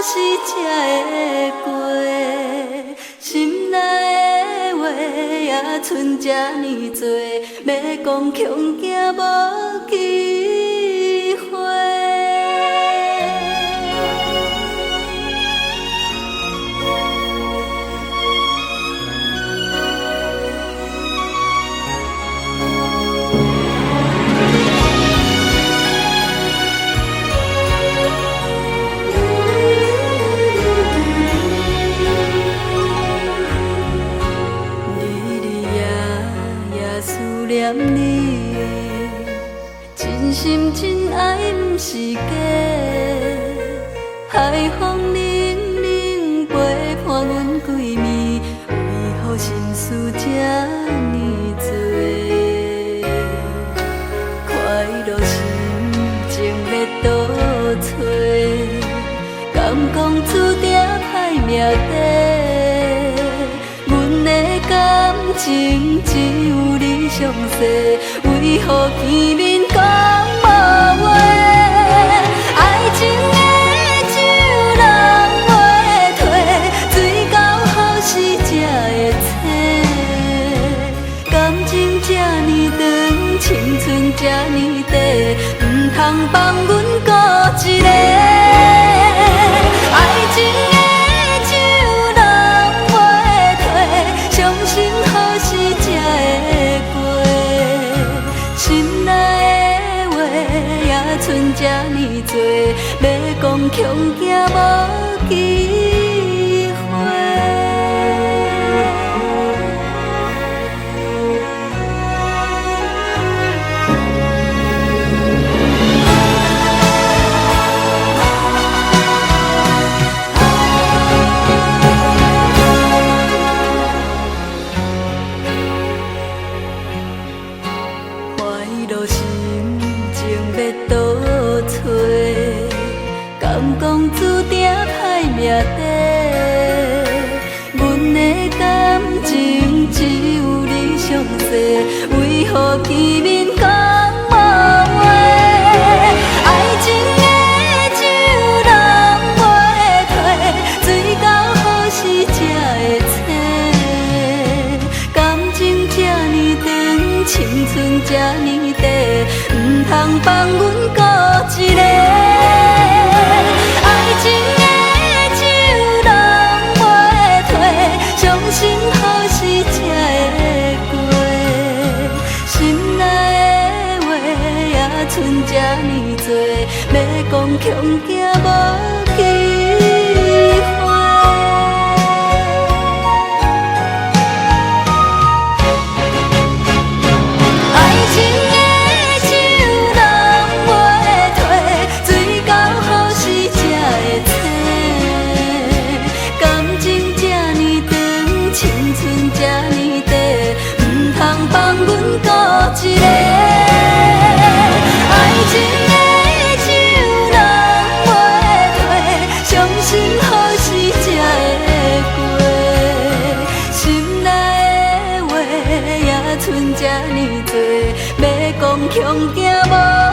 时才会过，心内的话也剩这呢多，要讲恐惊无机会。念你，真心真爱不是假，海风冷冷陪伴阮几暝，为何心事这呢多？快乐心情要倒找，敢讲注定歹命底？阮的感情只有你详细，为何见面讲无话？爱情的酒人袂退，水到好时才会醒。感情这呢长，青春这呢短，唔通放阮孤一个。爱情的酒人袂退，相信好时才会过。心内的话也剩这呢多，要讲恐惊无机会。敢讲注定歹命底，阮的感情只有你详细，为何见面讲无话？爱情的酒人袂退，水到好时才会醒。感情这呢长，青春这呢短，唔通放阮孤一个。剩这呢多，要讲恐惊无机会。爱情的酒人袂退，水到好时才会醒。感情这呢长，青春这呢短，唔通放阮孤一个。爱情的酒人袂退，相信好时才会过。心内的话也剩这呢多，要讲恐惊无。